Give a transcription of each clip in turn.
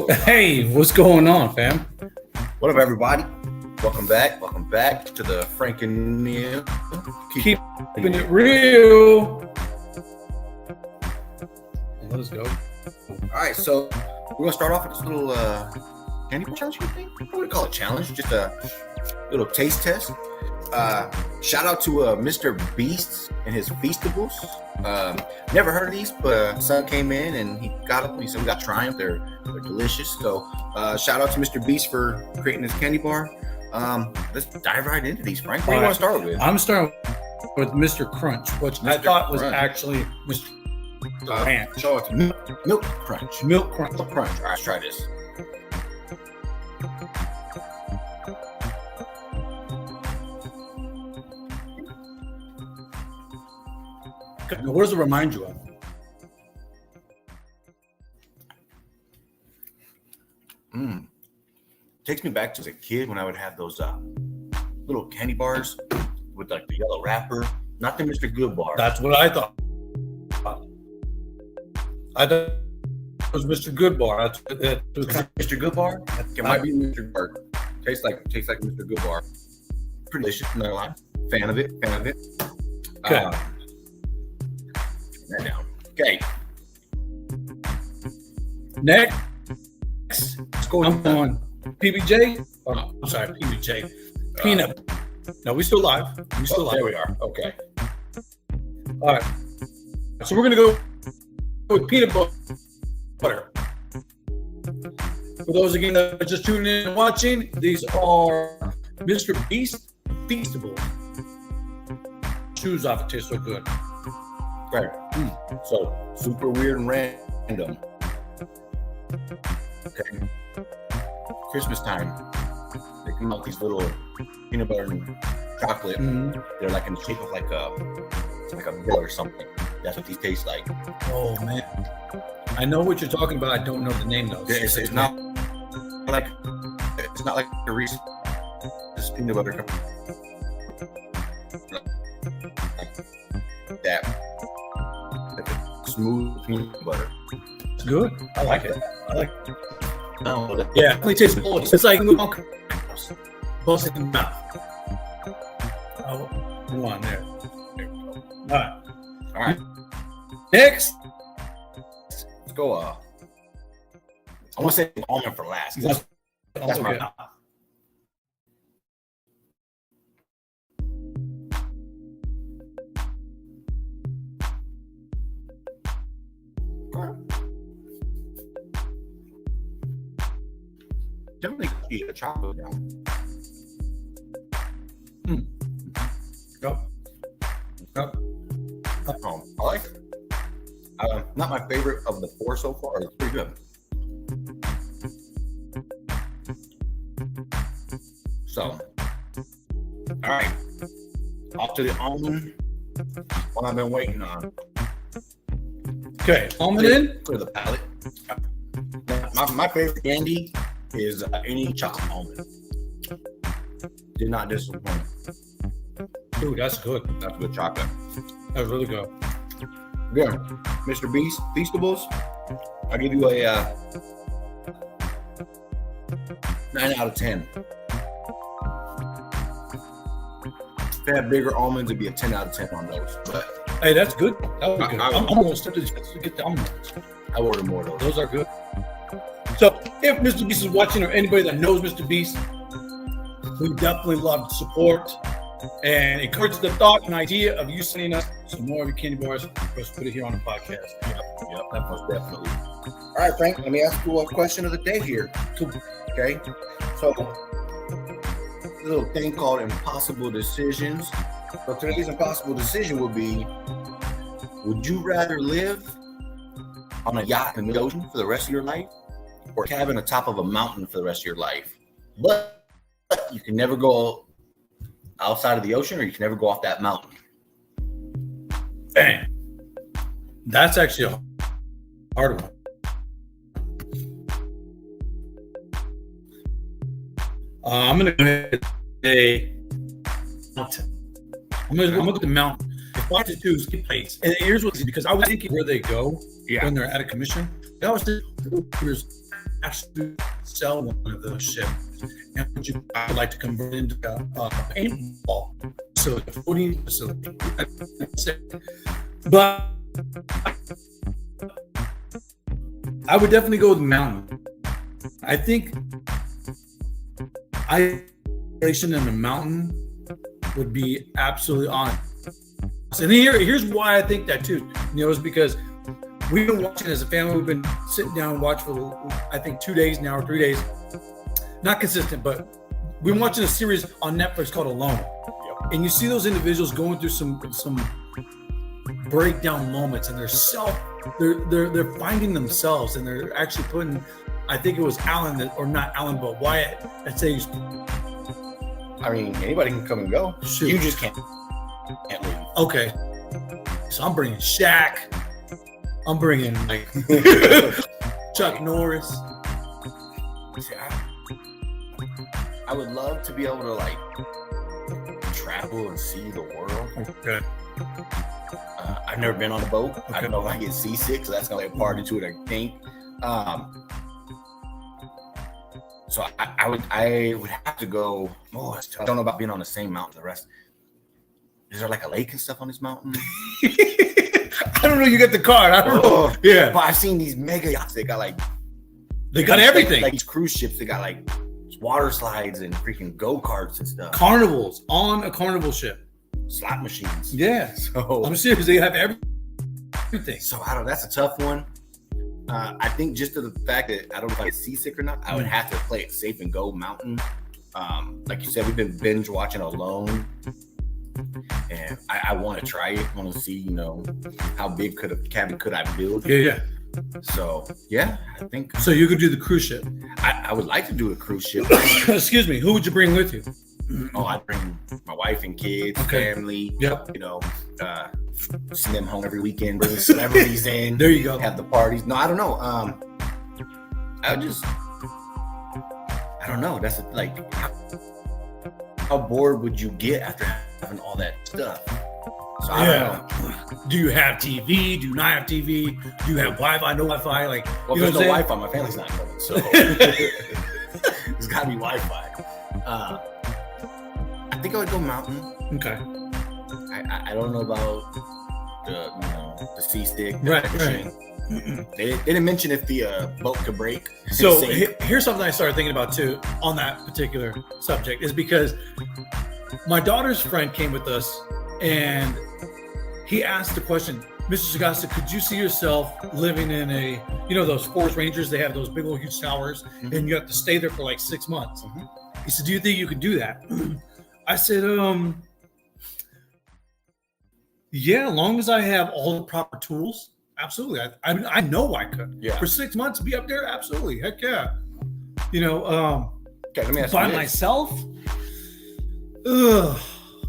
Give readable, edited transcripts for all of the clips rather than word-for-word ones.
Yo, Hey, what's going on, fam? what up, everybody? Welcome back to the Frank and Neil. Keeping it real. Let's go. All right, so we're gonna start off with this little candy bar challenge. You think? I wouldn't call it challenge, just a little taste test. Shout out to Mr. Beast and his Feastables. Never heard of these, but son came in and he got them. He said we got to try them. They're delicious. So shout out to Mr. Beast for creating this candy bar. Let's dive right into these, Frank. What do you want to start with? I'm starting with Mr. Crunch, which I thought was actually Mr. Ranch. Show it to Milk Crunch. Milk Crunch. Milk Crunch. All right, let's try this. Now, what does it remind you of? Takes me back to as a kid when I would have those little candy bars with like the yellow wrapper. Not the Mr. Good bar. That's what I thought. I thought it was Mr. Good bar. Mr. Good bar? It might be Mr. Good bar. Tastes like Mr. Good bar. Pretty delicious, not gonna lie. Fan of it. Okay. That down. Okay. Next, I'm on PBJ. Oh, no, I'm sorry, PBJ. Peanut. No, we still live. There we are. Okay. All right. So we're gonna go with peanut butter. For those again that are just tuning in and watching, these are Mr. Beast Feastables. Chews off, it tastes so good. Right. So super weird and random. Okay. Christmas time. They come out these little peanut butter and chocolate. They're like in the shape of like a bill or something. That's what these taste like. Oh man. I know what you're talking about. I don't know the name though. It's not like a Reese's peanut butter cup. That like a smooth peanut butter. It's good. I like it. Oh, Yeah, it tastes good. It's like busting in the mouth. Oh, one there. There we go. All right. Next. Let's go. I want to say almond for last. That's Okay. my. Definitely eat a chocolate now. Yep. I like it. Not my favorite of the four so far. It's pretty good. So, all right. Off to the almond. What I've been waiting on. Okay, almond in. For the palate. My favorite candy is any chocolate almond. Did not disappoint. Dude, that's good. That's good chocolate. That's really good. Good. Mr. Beast Feastables. I'll give you a 9 out of 10. If they had bigger almonds, it'd be a 10 out of 10 on those. But Hey, that's good. That was good. I'm almost tempted to get the almonds. I ordered more of those. Those are good. So, if Mr. Beast is watching, or anybody that knows Mr. Beast, we definitely love to support and encourage the thought and idea of you sending us some more of your candy bars. Let's put it here on the podcast. Yep, that most definitely. All right, Frank, let me ask you a question of the day here. Okay, so a little thing called impossible decisions. So today's impossible decision would be: would you rather live on a yacht in the ocean for the rest of your life, or cabin atop of a mountain for the rest of your life? But you can never go outside of the ocean, or you can never go off that mountain. Bang. That's actually a hard one. I'm going to go ahead and say mountain. I'm going to go with the mountain. If I had to choose place, and here's what's because I was thinking where they go when they're out of commission. I was actually sell one of those ships, and I would like to convert it into a paintball facility, a floating facility. But I would definitely go with the mountain. I think isolation in the mountain would be absolutely on. And here's why I think that too. Is because we've been watching as a family. We've been sitting down and watching for, I think, 2 days now or 3 days. Not consistent, but we've been watching a series on Netflix called Alone. Yep. And you see those individuals going through some breakdown moments, and they're finding themselves, and they're actually putting. I think it was Alan or not Alan, but Wyatt. I'd say he's. I mean, anybody can come and go. Shoot. You just can't leave. Okay. So I'm bringing Shaq. I'm bringing like Chuck Norris. See, I would love to be able to like travel and see the world. Okay. I've never been on a boat. Okay. I don't know if I get seasick, so that's gonna be a part into it, I think. So I would have to go. Oh, it's tough. I don't know about being on the same mountain as the rest. Is there like a lake and stuff on this mountain? I don't know. You get the card. I don't know. Yeah. But I've seen these mega yachts. They got everything. Like these cruise ships. They got like water slides and freaking go-karts and stuff. Carnivals on a carnival ship. Slot machines. Yeah. So I'm serious. They have everything. So I don't. That's a tough one. I think just to the fact that I don't know if I get seasick or not, I would have to play it safe and go mountain. Like you said, we've been binge watching Alone, and I want to try it. I want to see, how big cabin could I build? Yeah. So yeah, I think. So you could do the cruise ship. I would like to do a cruise ship. Excuse me. Who would you bring with you? Oh, I'd bring my wife and kids, family. Yep. Send them home every weekend, bring celebrities in. There you go. Have the parties. No, I don't know. I don't know. That's like, how bored would you get after having all that stuff? So I don't know. Do you have TV? Do you not have TV? Do you have Wi-Fi? No Wi-Fi? Like, well, there's no Wi-Fi. My family's not coming, so there's got to be Wi-Fi. I think I would go mountain. Okay. I don't know about the sea stick. Right. They didn't mention if the boat could break. So here's something I started thinking about too on that particular subject, is because my daughter's friend came with us and he asked the question, Mr. Sagasta, could you see yourself living in those Forest Rangers? They have those big old huge towers, and you have to stay there for like 6 months. He said, do you think you could do that? I said, yeah, as long as I have all the proper tools, absolutely. I know I could. Yeah. For 6 months, be up there, absolutely. Heck yeah. Okay, let me ask by you this. myself, I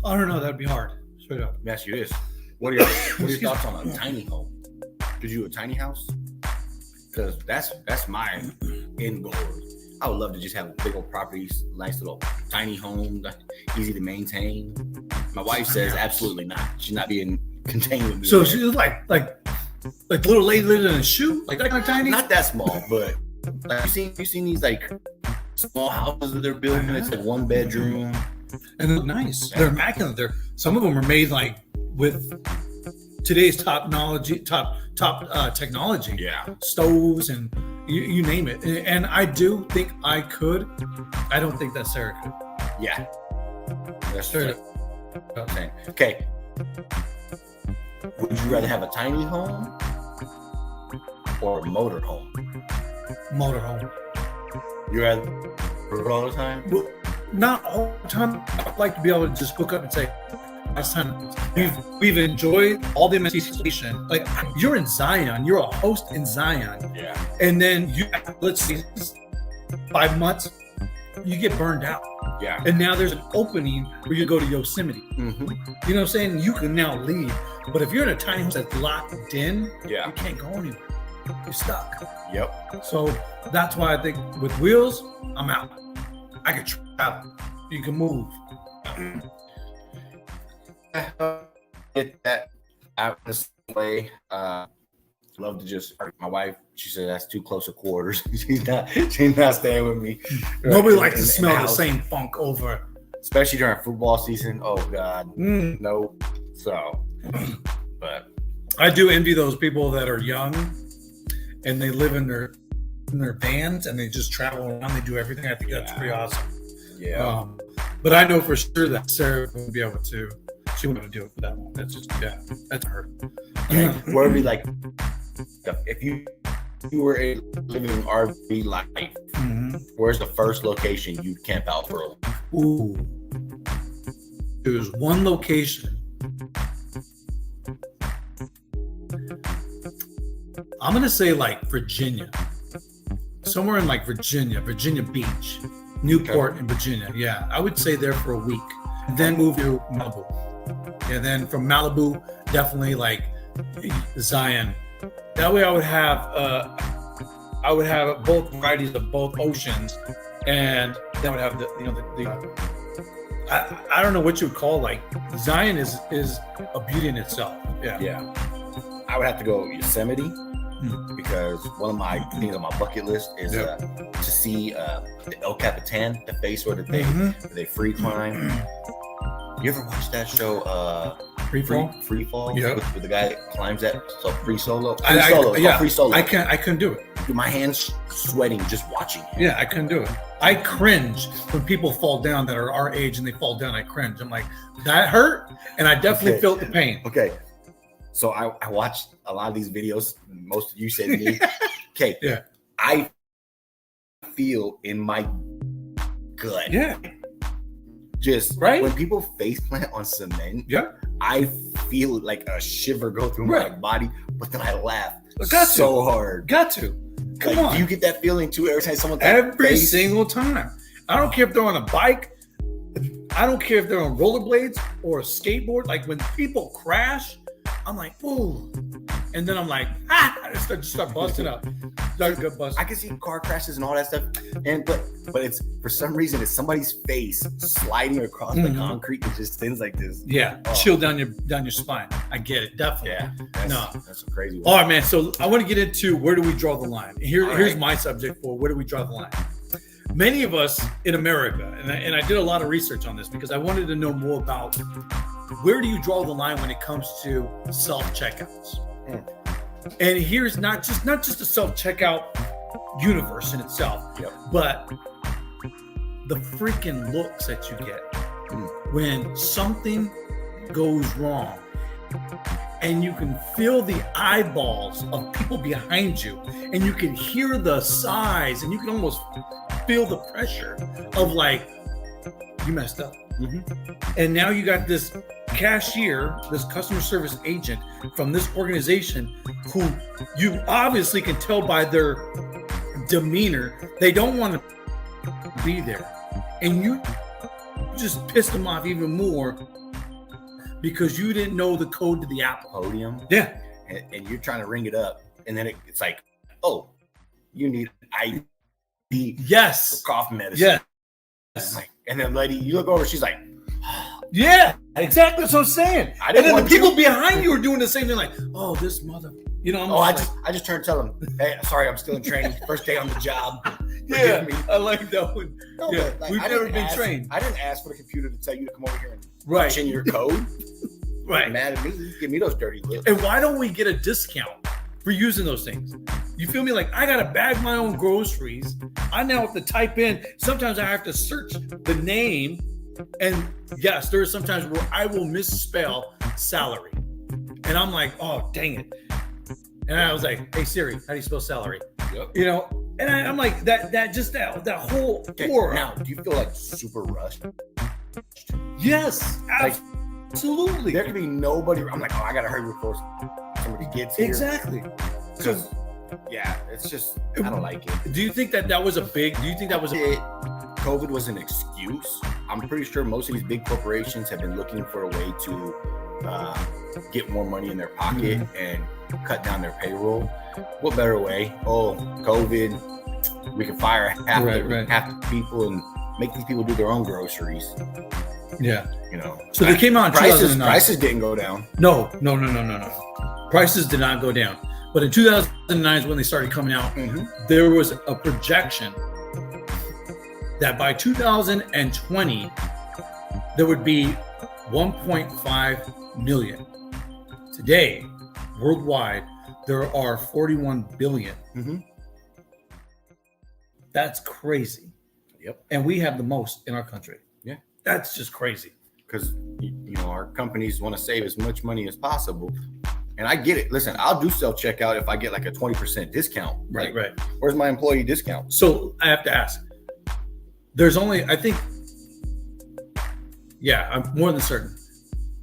don't know. That'd be hard. Straight up. Let me ask you this. What are your thoughts on a tiny home? Could you do a tiny house? Because that's my end goal. I would love to just have a big old property, nice little tiny home, easy to maintain. My wife says absolutely not. She's not being contained with me. So she's like the little lady living in a shoe, like tiny. Not that small, but like, you seen these like small houses that they're building? It's like 1 bedroom, and they're nice. They're immaculate. Some of them are made like with today's top technology. Yeah, stoves and you name it. And I do think I could. I don't think that Sarah could. Yeah, that's straight up. Okay. Would you rather have a tiny home or a motor home? Motor home. You rather road all the time? Well, not all the time. I'd like to be able to just book up and say, last time we've enjoyed all the emancipation. Like, you're in Zion, you're a host in Zion. Yeah. And then let's see, 5 months, you get burned out. Yeah. And now there's an opening where you go to Yosemite. Mm-hmm. You know what I'm saying? You can now leave. But if you're in a tiny house that's locked in, yeah, you can't go anywhere. You're stuck. Yep. So that's why I think with wheels, I'm out. I can travel. You can move. Get that out this way. love to just. My wife, she said that's too close to quarters. she's not staying with me. Nobody likes to smell the house. same funk over, especially during football season. Oh God, no. So, but I do envy those people that are young and they live in their vans and they just travel around. They do everything. I think that's pretty awesome. Yeah. But I know for sure that Sarah wouldn't be able to. She wouldn't do it for that one. That's just that's her. Okay. Where would be like if you were living an RV life? Where's the first location you'd camp out for a week? Ooh, there's one location. I'm gonna say like Virginia, somewhere in like Virginia Beach, Newport in Virginia. Yeah, I would say there for a week, then move to Malibu. And then from Malibu, definitely like Zion. That way, I would have both varieties of both oceans, and then I would have the I don't know what you would call, like, Zion is a beauty in itself. Yeah. I would have to go Yosemite because one of my things on my bucket list is to see the El Capitan, the face where they free climb. You ever watch that show? Free Fall. Yeah. With the guy that climbs that free solo. Free solo. I couldn't do it. Dude, my hands sweating just watching him. Yeah, I couldn't do it. I cringe when people fall down that are our age and they fall down. I cringe. I'm like, that hurt, and I definitely felt the pain. Okay, so I watched a lot of these videos. Most of you said to me, okay, I feel in my gut. Yeah. Just when people face plant on cement, I feel like a shiver go through my body, but then I laugh hard. Got to. Come on. Do you get that feeling too every time someone every single time? I don't care if they're on a bike. I don't care if they're on rollerblades or a skateboard. Like when people crash, I'm like, ooh. And then I'm like, I just start busting up. I can see car crashes and all that stuff, but it's for some reason it's somebody's face sliding across the concrete that just sends like this. Yeah, chill down your spine. I get it, definitely. Yeah, that's a crazy one. All right, man. So I want to get into where do we draw the line. Here's my subject for where do we draw the line. Many of us in America, and I did a lot of research on this because I wanted to know more about where do you draw the line when it comes to self-checkouts. And here's not just a self-checkout universe in itself, but the freaking looks that you get when something goes wrong, and you can feel the eyeballs of people behind you, and you can hear the sighs, and you can almost feel the pressure of like, you messed up. And now you got this cashier, this customer service agent from this organization who you obviously can tell by their demeanor, they don't want to be there. And you just pissed them off even more because you didn't know the code to the Apple podium. Yeah. And you're trying to ring it up. And then it's like, oh, you need ID. Yes. For cough medicine. Yes. And then lady, you look over, she's like, yeah, exactly. That's what I'm saying. And then the people behind you are doing the same thing, like, oh, this mother, I just turned to tell them, hey, sorry, I'm still in training. First day on the job. Yeah, I like that one. No, we've never been trained. I didn't ask for the computer to tell you to come over here and punch in your code. Right. You're mad at me. Give me those dirty looks. And why don't we get a discount for using those things? You feel me? Like, I got to bag my own groceries. I now have to type in. Sometimes I have to search the name. And yes, there are some times where I will misspell salary. And I'm like, oh, dang it. And I was like, hey, Siri, how do you spell salary? Yep. And I'm like, that whole aura. Now, do you feel like super rushed? Yes, absolutely. There could be nobody. I'm like, oh, I got to hurry before somebody gets here. Exactly. Because, it's just, I don't like it. Do you think that was COVID was an excuse? I'm pretty sure most of these big corporations have been looking for a way to get more money in their pocket and cut down their payroll. What better way? Oh, COVID, we can fire half the people and make these people do their own groceries. Yeah. So they came out in 2009. Prices didn't go down. No. Prices did not go down. But in 2009 is when they started coming out. Mm-hmm. There was a projection that by 2020 there would be 1.5 million. Today, worldwide, there are 41 billion. Mm-hmm. That's crazy. Yep. And we have the most in our country. Yeah. That's just crazy. Because, our companies want to save as much money as possible. And I get it. Listen, I'll do self-checkout if I get like a 20% discount. Right. Where's my employee discount? So I have to ask. There's only, I think, I'm more than certain.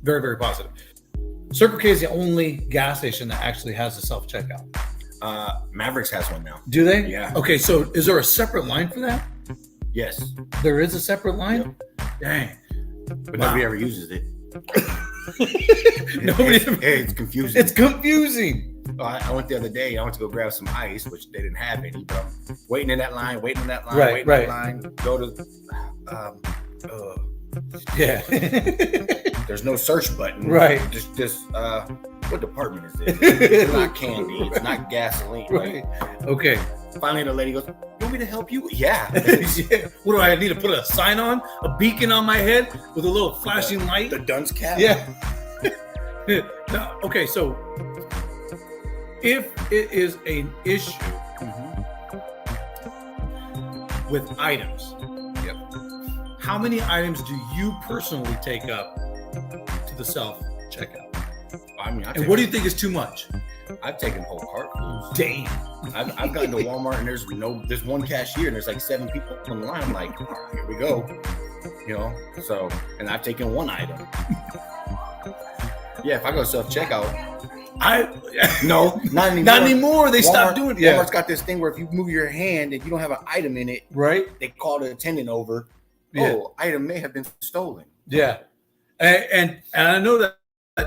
Very, very positive. Circle K is the only gas station that actually has a self-checkout. Mavericks has one now. Do they? Yeah. Okay, so is there a separate line for that? Yes. There is a separate line? Yep. Dang. But nobody ever uses it. It's confusing. It's confusing. I went the other day. I went to go grab some ice, which they didn't have any. But I'm waiting in that line. Go to. Yeah. There's no search button. Right. Just what department is this? It's not candy. It's not gasoline. Right. Okay. Finally, the lady goes, "You want me to help you?" Yeah. Yeah. What do I need to put a sign on? A beacon on my head with a little flashing light? The dunce cap. Yeah. No, okay, so if it is an issue with items, Yep. how many items do you personally take up to the self-checkout? I mean, And what do you think is too much? I've taken whole cartfuls. Damn. I've gotten to Walmart and there's one cashier and there's like 7 people on the line. I'm like, all right, here we go. So, and I've taken one item. Yeah, if I go self-checkout, no, not anymore. Not anymore. They stopped doing it. Yeah. Walmart's got this thing where if you move your hand and you don't have an item in it, Right? they call the attendant over. Yeah. Oh, item may have been stolen. Yeah. And I know that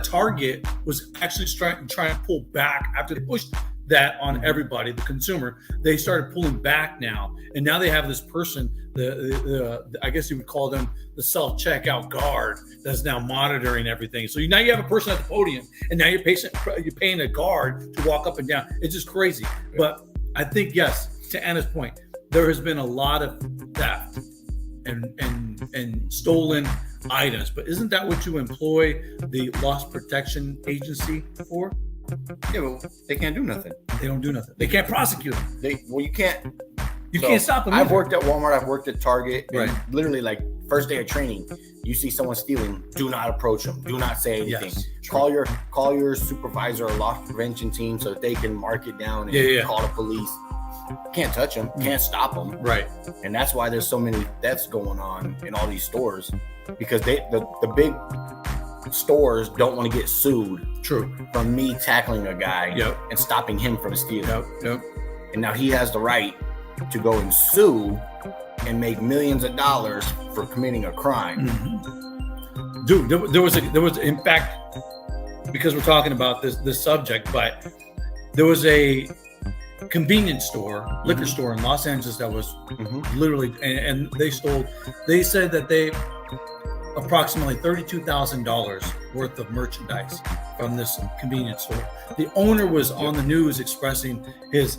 Target was actually trying to pull back after they pushed that on everybody, the consumer. They started pulling back now, and now they have this person, the I guess you would call them the self-checkout guard, that's now monitoring everything. So now you have a person at the podium, and now you're paying a guard to walk up and down. It's just crazy. Yeah. But I think, yes, to Anna's point, there has been a lot of theft and stolen items. But isn't that what you employ the loss protection agency for? Yeah, well, they can't do nothing. They don't do nothing. They can't prosecute them. You can't. You can't stop them. I've worked at Walmart. I've worked at Target. Right. And literally, like first day of training, you see someone stealing, do not approach them. Do not say anything. Yes, call your supervisor or loss prevention team so that they can mark it down and call the police. Can't touch them. Can't stop them. Right. And that's why there's so many thefts going on in all these stores, because the big stores don't want to get sued. True. From me tackling a guy and stopping him from stealing. Yep. And now he has the right to go and sue and make millions of dollars for committing a crime. Mm-hmm. Dude, there was in fact, because we're talking about this subject, but there was a convenience store, liquor store in Los Angeles that was literally, and they said that they approximately $32,000 worth of merchandise from this convenience store. The owner was on the news expressing his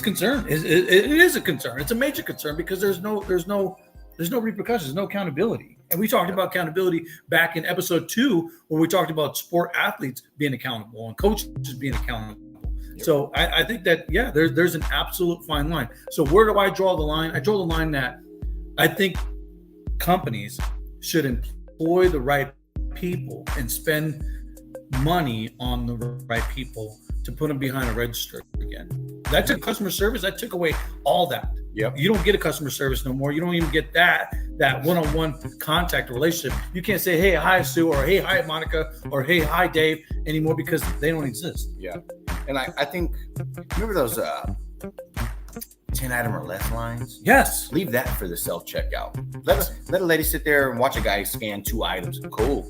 concern. It is a concern. It's a major concern because there's no repercussions, there's no accountability. And we talked about accountability back in episode 2 when we talked about sport athletes being accountable and coaches being accountable. Yep. So I think that there's an absolute fine line. So where do I draw the line? I draw the line that I think companies should employ the right people and spend money on the right people to put them behind a register again. That took customer service. That took away all that. Yep. You don't get a customer service no more. You don't even get that one-on-one contact relationship. You can't say, hey, hi, Sue, or hey, hi, Monica, or hey, hi, Dave anymore because they don't exist. Yeah. And I think, remember those 10 item or less lines? Yes. Leave that for the self-checkout. Let a lady sit there and watch a guy scan 2 items. Cool.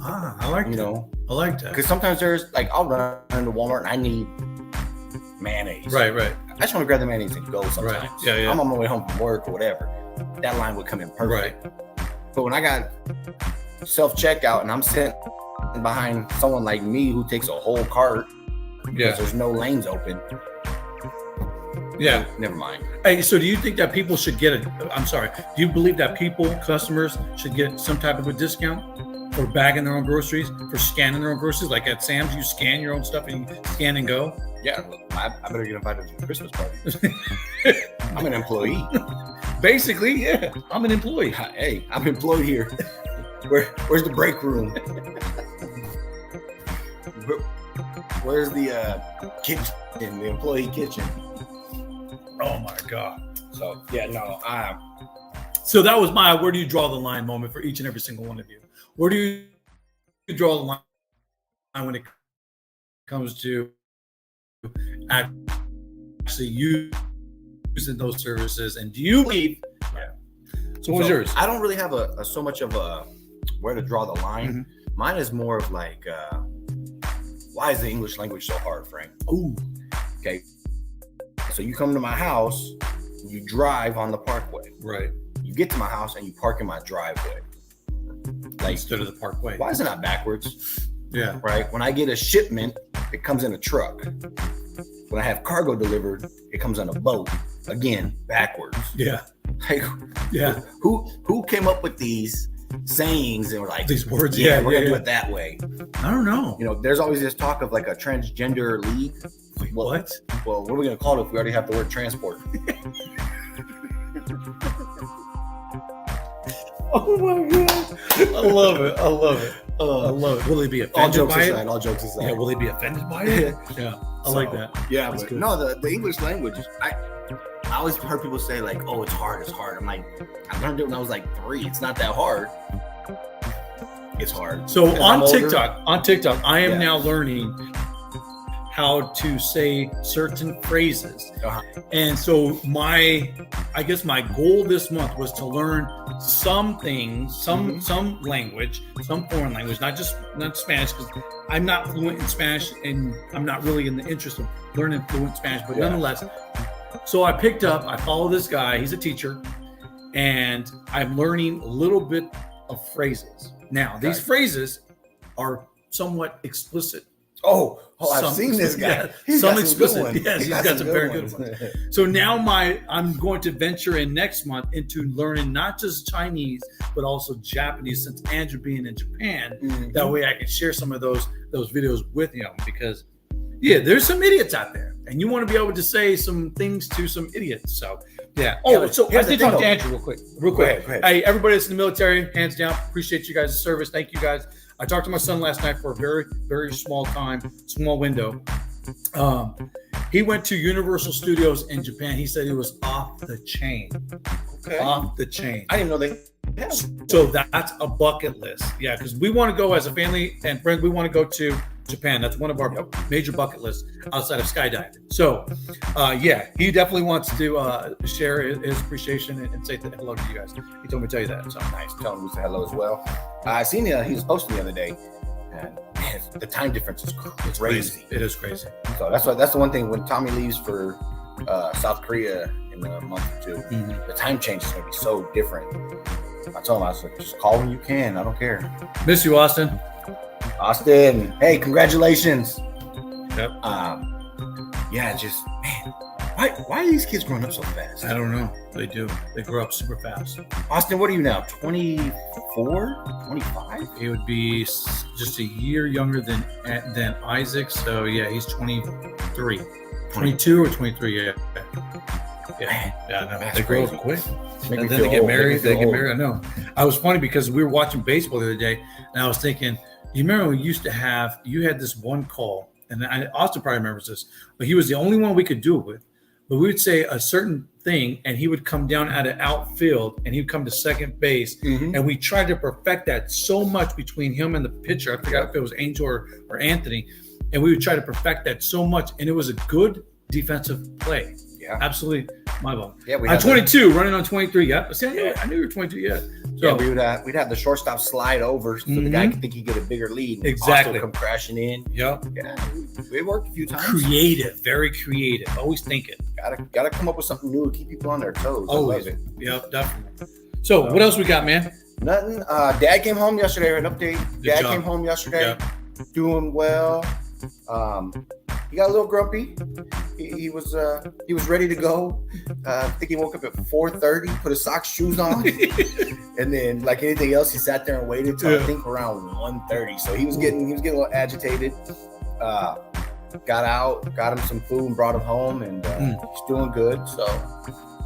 I like that. I like that. Because sometimes there's, like, I'll run into Walmart and I need mayonnaise. Right. I just want to grab the mayonnaise and go sometimes. Right. Yeah. I'm on my way home from work or whatever. That line would come in perfect. Right. But when I got self-checkout and I'm sitting behind someone like me who takes a whole cart Yeah. There's no lanes open. Yeah. Never mind. Hey, so do you think that people should get I'm sorry. Do you believe that customers should get some type of a discount for bagging their own groceries, for scanning their own groceries? Like at Sam's, you scan your own stuff and you scan and go? Yeah, I better get invited to the Christmas party. I'm an employee. Basically, yeah. I'm an employee. Hey, I'm employed here. Where's the break room? Where's the kitchen, the employee kitchen? Oh my God. So yeah, no, So that was my where do you draw the line moment for each and every single one of you. Where do you draw the line when it comes to actually using those services? And do you believe? Yeah. So what's yours? I don't really have so much of a where to draw the line. Mm-hmm. Mine is more of like, why is the English language so hard, Frank? Ooh. Okay. So you come to my house, you drive on the parkway. Right. You get to my house and you park in my driveway. Like, instead of the parkway. Why is it not backwards? Yeah. Right. When I get a shipment, it comes in a truck. When I have cargo delivered, it comes on a boat. Again, backwards. Yeah. Like, yeah. Who came up with these sayings and were like these words? Yeah, we're gonna do it that way. I don't know. You know, there's always this talk of like a transgender league. Wait, what? Well, what are we gonna call it if we already have the word transport? Oh my God. I love it. I love it. I love it. Will they be offended by it? All jokes aside. Yeah, will they be offended by it? Yeah. I like that. Yeah, that's but good. No, the English language, I always heard people say like, oh, it's hard. I'm like, I learned it when I was like 3. It's not that hard. It's hard. So on TikTok, I am now learning how to say certain phrases. Uh-huh. And so I guess my goal this month was to learn some things, some language, some foreign language, not Spanish, because I'm not fluent in Spanish and I'm not really in the interest of learning fluent Spanish, but nonetheless. So I follow this guy, he's a teacher, and I'm learning a little bit of phrases. Now, these phrases are somewhat explicit. I've seen this guy. Yeah, some explicit. Yes, he's got some very good ones. So now I'm going to venture in next month into learning not just Chinese, but also Japanese, since Andrew being in Japan. Mm-hmm. That way I can share some of those videos with him, because there's some idiots out there, and you want to be able to say some things to some idiots. So so I did talk to Andrew real quick. Go ahead. Hey, everybody that's in the military, hands down, appreciate you guys' service. Thank you guys. I talked to my son last night for a very, very small window. He went to Universal Studios in Japan. He said it was off the chain. Okay. Off the chain. I didn't know they had. So that's a bucket list. Yeah, because we want to go as a family and friends. We want to go to Japan. That's one of our major bucket lists outside of skydiving. So, he definitely wants to share his appreciation and say hello to you guys. He told me to tell you that. So nice. Tell him we say hello as well. I seen he was posting the other day, and man, the time difference is crazy. It is crazy. So that's the one thing when Tommy leaves for South Korea in a month or two, the time change is going to be so different. I told him, I said, just call when you can. I don't care. Miss you, Austin. Austin, hey, congratulations. Yep. Just man, why are these kids growing up so fast? I don't know. They do. They grow up super fast. Austin, what are you now? 24, 25? He would be just a year younger than Isaac. So he's 23, 22 or 23. No, they grow up quick. And then they get married. I know. I was funny because we were watching baseball the other day, and I was thinking, you remember we used to have, you had this one call, and Austin probably remembers this, but he was the only one we could do it with. But we would say a certain thing, and he would come down at an outfield, and he would come to second base, and we tried to perfect that so much between him and the pitcher. I forgot if it was Angel or Anthony, and we would try to perfect that so much, and it was a good defensive play. Yeah, absolutely. My ball. Yeah, I'm 22, running on 23. Yeah, see, I knew you were 22. Yeah. So we'd have the shortstop slide over so the guy could think he get a bigger lead. Exactly. Also come crashing in. Yep. Yeah. It worked a few times. Creative, very creative. Always thinking. Gotta come up with something new to keep people on their toes. Always. I love it. Yep, definitely. So what else we got, man? Nothing. Dad came home yesterday. An update. Dad came home yesterday. Yep. Doing well. he got a little grumpy. He was ready to go. I think he woke up at 4:30, put his socks, shoes on, and then like anything else, he sat there and waited till I think around 1:30. So he was getting a little agitated. Got out, got him some food, and brought him home, and he's doing good. So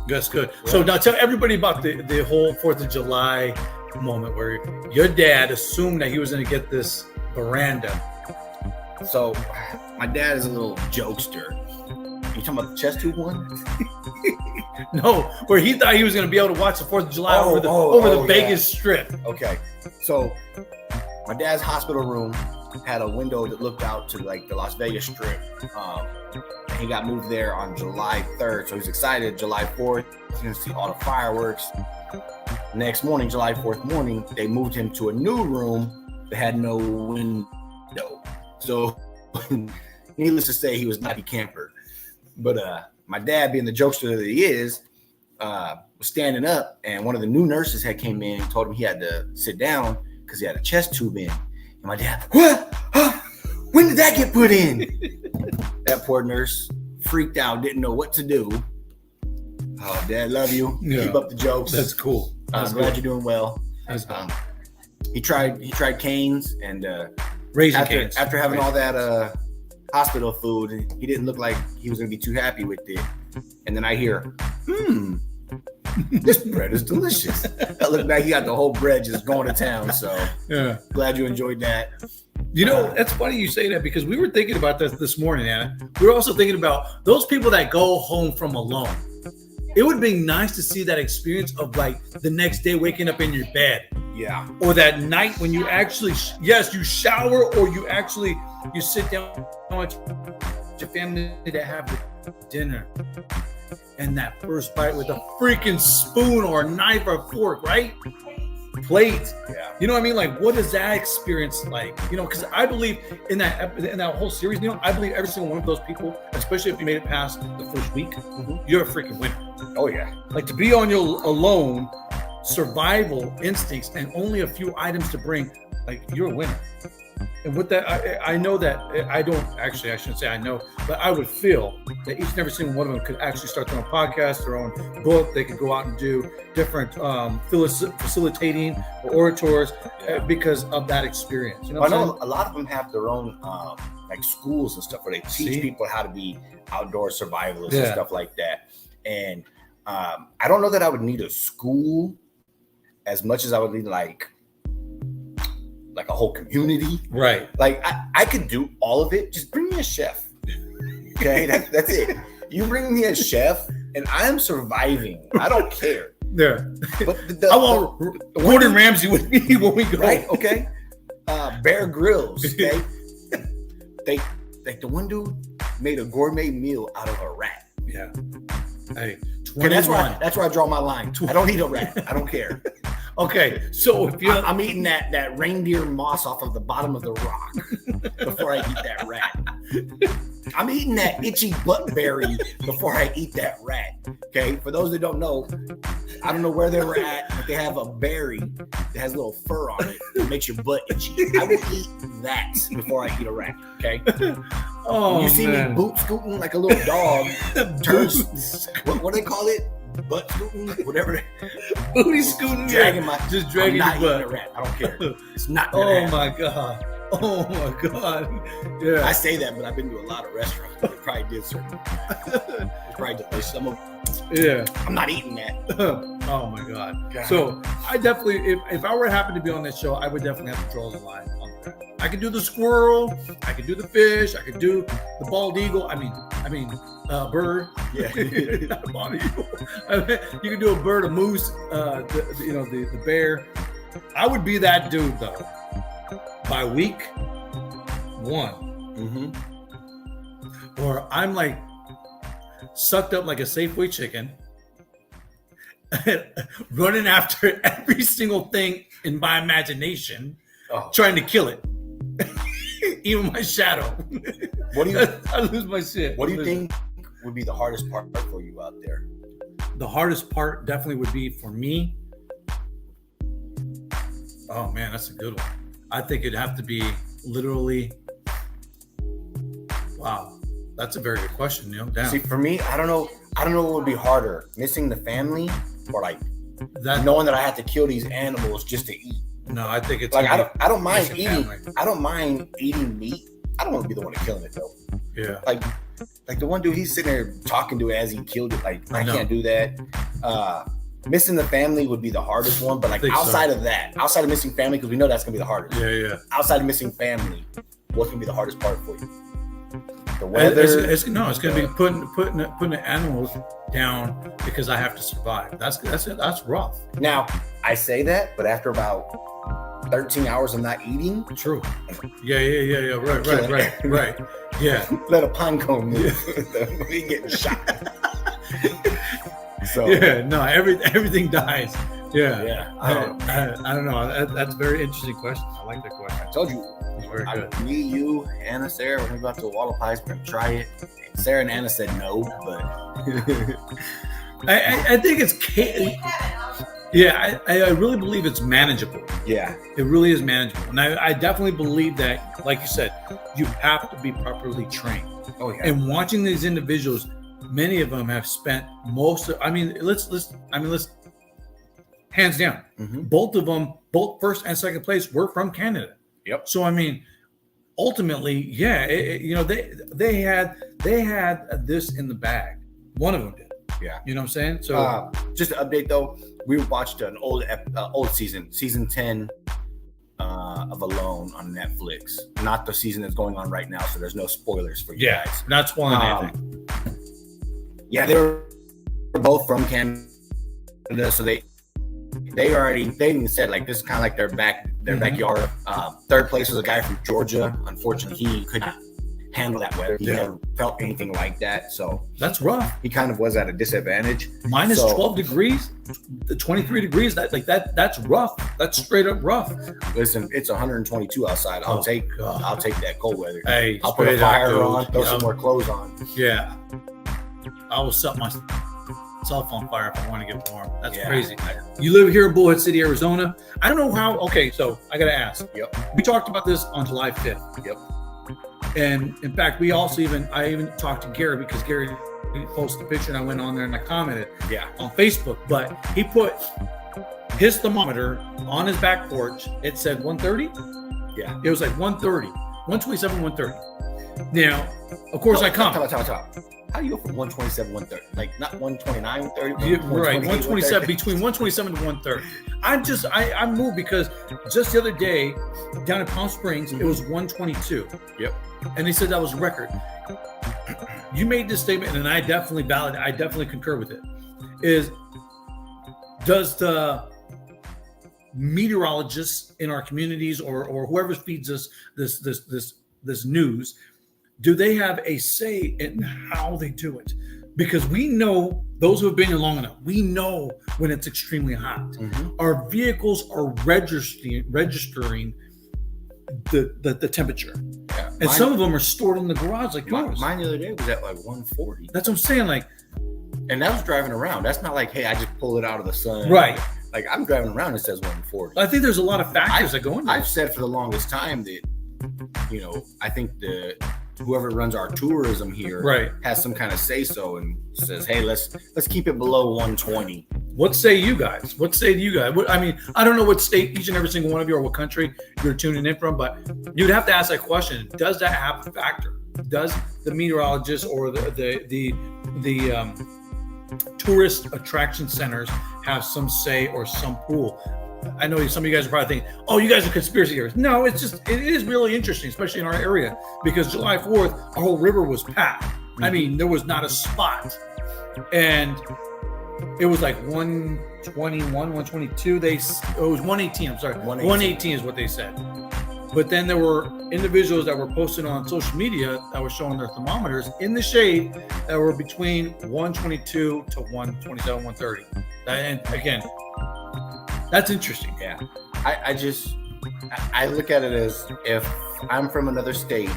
that's good. Yeah. So now tell everybody about the whole 4th of July moment where your dad assumed that he was going to get this veranda. So my dad is a little jokester. You talking about the chest tube one? No, where he thought he was going to be able to watch the 4th of July over the Vegas Strip. Okay, so my dad's hospital room had a window that looked out to like the Las Vegas Strip. And he got moved there on July 3rd, so he's excited. July 4th, he's going to see all the fireworks. Next morning, July 4th morning, they moved him to a new room that had no window. So, needless to say, he was not a camper. But my dad, being the jokester that he is, was standing up, and one of the new nurses had came in and told him he had to sit down because he had a chest tube in. And my dad, what? When did that get put in? That poor nurse freaked out, didn't know what to do. Oh, Dad, love you. Yeah. Keep up the jokes. That's cool. I'm glad you're doing well. That's cool. He tried canes, and Raisin canes. After having all that hospital food, he didn't look like he was gonna be too happy with it. And then I hear, this bread is delicious. I look back, he got the whole bread just going to town. So yeah, glad you enjoyed that. You know, that's funny you say that because we were thinking about this morning, Anna. We were also thinking about those people that go home from alone. It would be nice to see that experience of like the next day waking up in your bed. Yeah. Or that night when you actually, you shower or you sit down with your family to have the dinner. And that first bite with a freaking spoon or a knife or a fork, right? Plate. Yeah. You know what I mean? Like, what is that experience like? You know, because I believe in that whole series, you know, I believe every single one of those people, especially if you made it past the first week, you're a freaking winner. Oh, yeah. Like to be on your alone, survival instincts, and only a few items to bring, like you're a winner. And with that, I know that I shouldn't say I know, but I would feel that each and every single one of them could actually start their own podcast, their own book. They could go out and do different facilitating or orators because of that experience. You know, I know a lot of them have their own like schools and stuff where they teach people how to be outdoor survivalists and stuff like that. And I don't know that I would need a school as much as I would need like a whole community. Right. Like I could do all of it. Just bring me a chef. Okay, that's it. You bring me a chef and I'm surviving. I don't care. Yeah. But I want Gordon Ramsay with me when we go. Right, okay. Bear Grylls, okay? The one dude made a gourmet meal out of a rat. Yeah. Hey, okay, that's where I draw my line. I don't eat a rat. I don't care. Okay, so if I'm eating that reindeer moss off of the bottom of the rock before I eat that rat. I'm eating that itchy butt berry before I eat that rat. Okay, for those that don't know, I don't know where they were at, but they have a berry that has a little fur on it that makes your butt itchy. I will eat that before I eat a rat. Okay. Oh, you see me boot scooting like a little dog. What do they call it? Butt scooting, whatever. Booty scooting, dragging your butt. A rat. I don't care. It's not. Oh my god. Oh my god. Yeah. I say that, but I've been to a lot of restaurants. They probably did certain. It's probably delicious. I'm not eating that. Oh my god. So I definitely, if I were happen to be on this show, I would definitely have to draw the line on the rat. I could do the squirrel. I could do the fish. I could do the bald eagle. I mean, bird. Yeah. Not a bald eagle. You can do a bird, a moose. The bear. I would be that dude though. By week 1, or I'm like sucked up like a Safeway chicken, running after every single thing in my imagination, trying to kill it. Even my shadow. I lose my shit. What do you think would be the hardest part for you out there? The hardest part definitely would be for me. Oh man, that's a good one. I think it'd have to be literally, wow. That's a very good question, Neil. Damn. See, for me, I don't know what would be harder, missing the family or like That knowing that I have to kill these animals just to eat. no, I think it's Like I don't mind missing eating. family. I don't mind eating meat. I don't want to be the one killing it though. Yeah. Like the one dude, he's sitting there talking to it as he killed it. Like I know. can't do that. Missing the family would be the hardest one, but like think so. outside of missing family, because we know that's gonna be the hardest. Yeah. Outside of missing family, what's gonna be the hardest part for you? The weather. It's going to be putting the animals down because I have to survive. That's rough. Now I say that, but after about 13 hours of not eating, True. Yeah. Right. Yeah. let a pine cone move. We getting shot. So Yeah. No. Everything dies. Yeah. yeah. I don't know. That's a very interesting question. I like that question. I told you. It's very good. Me, you, Anna, Sarah, we're gonna go out to a wall of pies. We're gonna try it. Sarah and Anna said no, but I think it's yeah. I really believe it's manageable. yeah, It really is manageable, and I definitely believe that, like you said, you have to be properly trained. oh yeah, And watching these individuals, many of them have spent most of. Let's hands down. Mhm. Both of them, both first and second place, were from Canada. Yep. So ultimately, yeah, they had this in the bag. One of them did. Yeah. You know what I'm saying? So just to update though, we watched an old season 10 of Alone on Netflix. Not the season that's going on right now, so there's no spoilers for you yeah, guys. not spoiling anything. Yeah, they were both from Canada, so they even said like this is kind of like their Mhm. backyard. Third place was a guy from Georgia. Unfortunately, he couldn't handle that weather. He Yeah. never felt anything like that, so That's rough. he kind of was at a disadvantage. Minus So- 12 degrees, the 23 degrees. That's rough. That's straight up rough. Listen, it's 122 outside. I'll Oh, take God. that cold weather. Hey, I'll put a straight up, fire dude. on, throw Yeah. some more clothes on. Yeah, I will set myself on fire if I want to get warm. That's Yeah. crazy. You live here in Bullhead City, Arizona. I don't know how. Okay, so I got to ask. Yep. We talked about this on July 5th. Yep. And in fact, I even talked to Gary because Gary posted a picture and I went on there and I commented Yeah. on Facebook. But he put his thermometer on his back porch. It said 130. Yeah. It was like 130, 127, 130. Now, of course, I comment. Top. How do you go from 127, 130? Like not 129, 130? Yeah, right, 127, between 127 to 130. I moved because just the other day down in Palm Springs, it was 122. Yep. And they said that was record. You made this statement, and I definitely concur with it. Does the meteorologists in our communities or whoever feeds us this news, do they have a say in how they do it? Because we know, those who have been here long enough, we know when it's extremely hot. Mm-hmm. Our vehicles are registering the temperature. Yeah. And some of them are stored in the garage like yours. Mine the other day was at like 140. That's what I'm saying. Like, And that was driving around. That's not like, hey, I just pull it out of the sun. right. Like I'm driving around and it says 140. I think there's a lot of factors that go into I've it. said for the longest time that, I think whoever runs our tourism here Right. has some kind of say so and says, hey, let's keep it below 120. What say you guys? What say you guys? I don't know what state each and every single one of you or what country you're tuning in from, but you'd have to ask that question. Does that have a factor? Does the meteorologist or the tourist attraction centers have some say or some pull? I know some of you guys are probably thinking, oh, you guys are conspiracy theorists. No, it is really interesting, especially in our area, because July 4th, our whole river was packed. I mean, there was not a spot. And it was like 121, 122. It was 118. I'm sorry. 118 is what they said. But then there were individuals that were posted on social media that were showing their thermometers in the shade that were between 122 to 127, 130. And again, that's interesting. Yeah. I look at it as if I'm from another state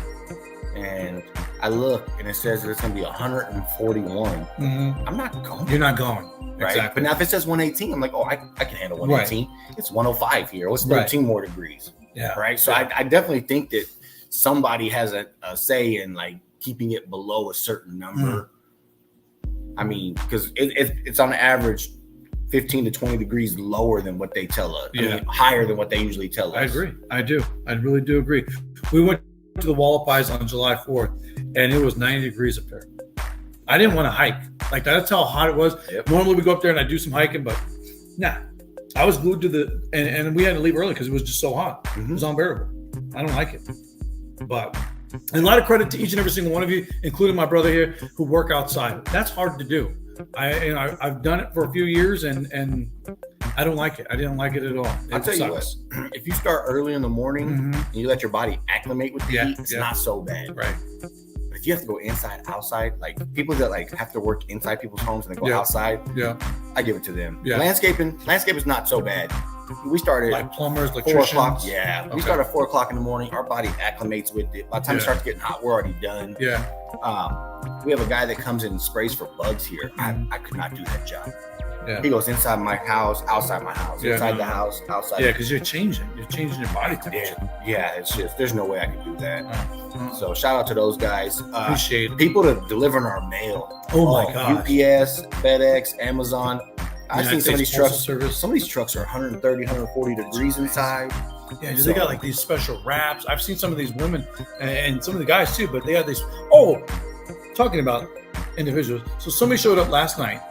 and I look and it says that it's going to be 141. Mm-hmm. I'm not going. You're not going. Right. Exactly. But now if it says 118, I'm like, oh, I can handle 118. It's 105 here. What's 13 more degrees? Yeah. Right. So Yeah. I definitely think that somebody has a say in like keeping it below a certain number. I mean, because it's on average 15 to 20 degrees lower than what they tell us. I mean, higher than what they usually tell us. I agree. I do. I really do agree. We went to the Wallop Eyes on July 4th, and it was 90 degrees up there. I didn't want to hike. Like, that's how hot it was. Yep. Normally we go up there and I do some hiking, but nah. I was glued to and we had to leave early because it was just so hot. It was unbearable. I don't like it. But, and a lot of credit to each and every single one of you, including my brother here, who work outside. That's hard to do. I've done it for a few years, and I don't like it. I didn't like it at all. I'll tell you what, if you start early in the morning and you let your body acclimate with the heat, it's not so bad. Right. But if you have to go inside, outside, like people that like have to work inside people's homes and they go outside, I give it to them. Landscaping is not so bad. We started like plumbers, 4 electricians. o'clock. Yeah, we started at 4 o'clock in the morning. Our body acclimates with it. By the time it starts getting hot, we're already done. Yeah. We have a guy that comes in and sprays for bugs here. I could not do that job. Yeah. He goes inside my house, outside my house, inside the house, outside. Yeah, because you're changing your body temperature. Yeah, it's just there's no way I could do that. So shout out to those guys. Appreciate it. People that delivering our mail. Oh my God. UPS, FedEx, Amazon. I've seen some of these trucks. Service. Some of these trucks are 130, 140 degrees inside. Yeah, they got like these special wraps. I've seen some of these women and some of the guys too, but they have these. Oh, talking about individuals. So somebody showed up last night.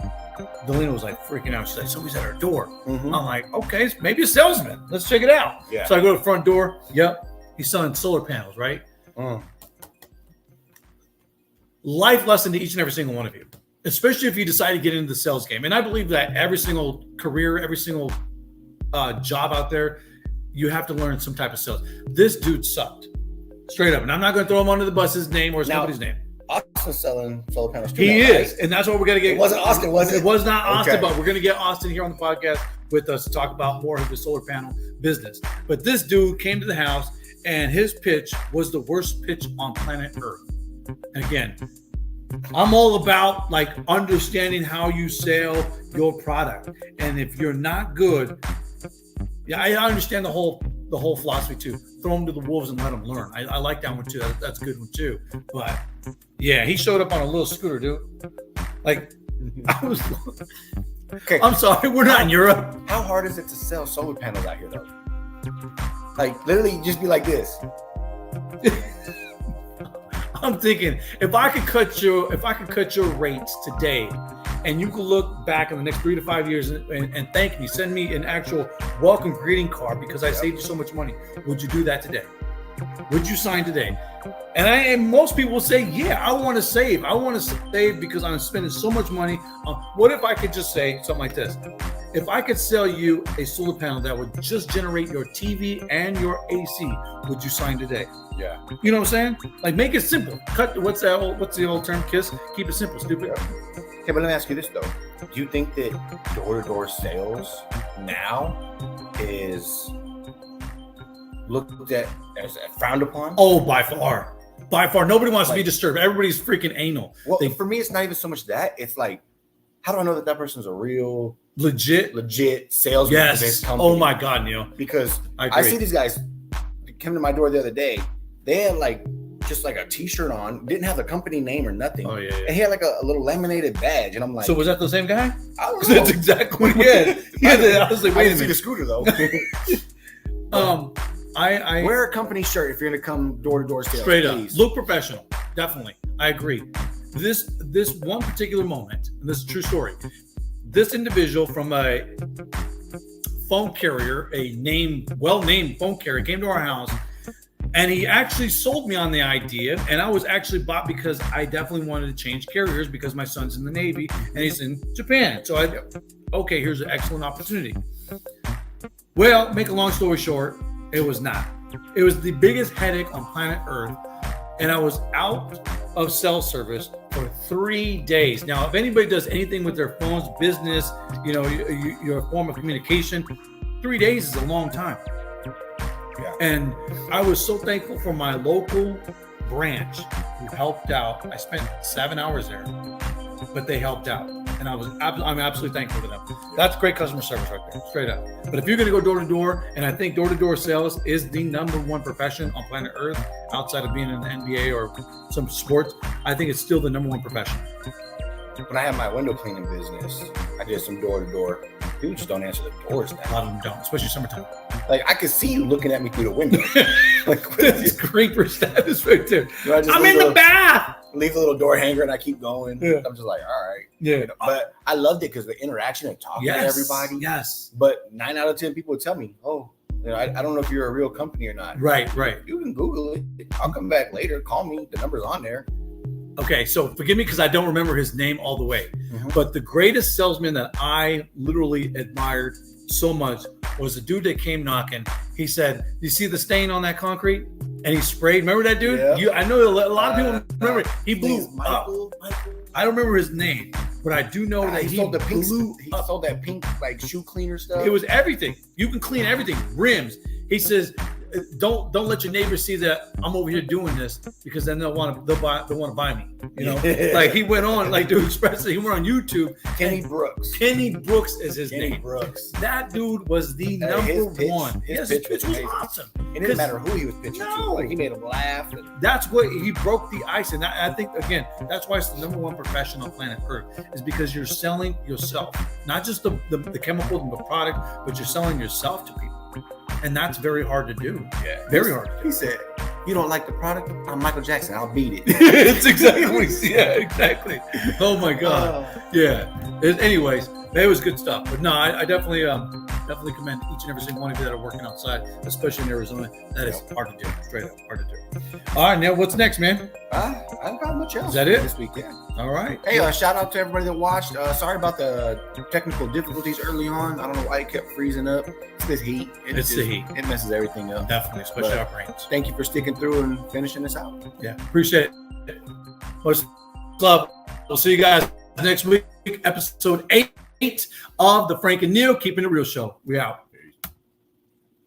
Delina was like freaking out. She's like, somebody's at our door. I'm like, okay, maybe a salesman. Let's check it out. Yeah. So I go to the front door. Yep. He's selling solar panels, right? Life lesson to each and every single one of you, especially if you decide to get into the sales game. And I believe that every single career, every single job out there, you have to learn some type of sales. This dude sucked. Straight up. And I'm not going to throw him under the bus, his name or his company's name. Austin's selling solar panels too. He is, right? And that's what we're going to get. It wasn't Austin, was it? It was not Austin, but we're going to get Austin here on the podcast with us to talk about more of the solar panel business. But this dude came to the house, and his pitch was the worst pitch on planet Earth. And again, I'm all about like understanding how you sell your product, and if you're not good, I understand the whole philosophy too. Throw them to the wolves and let them learn. I like that one too. That's a good one too. But yeah, he showed up on a little scooter, dude. Like I was. Okay, I'm sorry, we're not in Europe. How hard is it to sell solar panels out here, though? Like literally, just be like this. I'm thinking if I could cut your rates today, and you could look back in the next 3 to 5 years and thank me, send me an actual welcome greeting card because I saved you so much money. Would you do that today? Would you sign today? And most people will say, yeah, I want to save. I want to save because I'm spending so much money. What if I could just say something like this? If I could sell you a solar panel that would just generate your TV and your AC, would you sign today? Yeah. You know what I'm saying? Like, make it simple. What's the old term? KISS? Keep it simple, stupid. Okay, but let me ask you this, though. Do you think that door-to-door sales now is looked at as frowned upon? Oh, by far. By far. Nobody wants to be disturbed. Everybody's freaking anal. Well, for me, it's not even so much that. It's like, how do I know that person's a real... Legit salesman? Yes. Oh, my God, Neil. Because I see these guys come to my door the other day. They had like just like a t-shirt on, didn't have the company name or nothing. Oh, yeah. And he had like a little laminated badge. And I'm like... So was that the same guy? I don't know. That's exactly what he had. I was like, wait a minute. I didn't see the scooter, though. Wear a company shirt if you're going to come door-to-door sales. Straight please. up. Look professional. Definitely. I agree. This one particular moment, and this is a true story, this individual from a phone carrier, a well-named phone carrier, came to our house, and he actually sold me on the idea, and I was actually bought because I definitely wanted to change carriers because my son's in the Navy, and he's in Japan. So okay, here's an excellent opportunity. Well, make a long story short, it was not. It was the biggest headache on planet Earth, and I was out of cell service for 3 days. Now, if anybody does anything with their phones, business, your form of communication, 3 days is a long time. Yeah. And I was so thankful for my local branch who helped out. I spent 7 hours there, but they helped out. And and I'm absolutely thankful to them. That's great customer service right there, straight up. But if you're going to go door to door, and I think door to door sales is the number one profession on planet Earth outside of being in the NBA or some sports, I think it's still the number one profession. When I had my window cleaning business, I did some door to door. People just don't answer the doors A now. lot of them don't, especially summertime. Like I could see you looking at me through the window. Like what That's is it? great for status right there. Do I just I'm leave in the a- bath. Leave a little door hanger and I keep going. Yeah. I'm just like, all right. Yeah. But I loved it because the interaction and talking to everybody. Yes. But 9 out of 10 people would tell me, oh, I don't know if you're a real company or not. Right. You can Google it. I'll come back later. Call me. The number's on there. Okay, so forgive me because I don't remember his name all the way. Mhm. But the greatest salesman that I literally admired so much was the dude that came knocking. He said, "You see the stain on that concrete?" And he sprayed. Remember that dude? Yeah. I know a lot of people remember it. He blew Please, up. Michael. I don't remember his name, but I do know that He sold the pink. blew He up. sold that pink like shoe cleaner stuff. It was everything. You can clean everything. Rims. He says, "Don't let your neighbors see that I'm over here doing this because then they'll want to buy me." You know, like he went on, like to express it. He went on YouTube. Kenny Brooks. Kenny Brooks is his Kenny name. Brooks. That dude was the His number pitch- one. his Yes, pitch his pitch was was amazing. awesome. It didn't matter who he was pitching No. to. Like he made him laugh. And That's what he broke the ice, and I think again, that's why it's the number one profession on planet Earth is because you're selling yourself, not just the chemical and the product, but you're selling yourself to people, and that's very hard to do. yeah, Very hard to do. He said, "You don't like the product? I'm Michael Jackson. I'll beat it." It's exactly, yeah, exactly. Oh my God, yeah. Anyways, it was good stuff. But no, I definitely commend each and every single one of you that are working outside, especially in Arizona. That is hard to do, straight up hard to do. All right, now what's next, man? I don't got much else. Is that it? This week? Yeah. All right. Hey, shout out to everybody that watched. Sorry about the technical difficulties early on. I don't know why it kept freezing up. It's this heat. It's the heat. It messes everything up. Definitely, especially But- our brains. Thank you for sticking through and finishing this out. Yeah, appreciate it. What's up? We'll see you guys next week, episode 8 of the Frank and Neil Keeping It Real show. We out.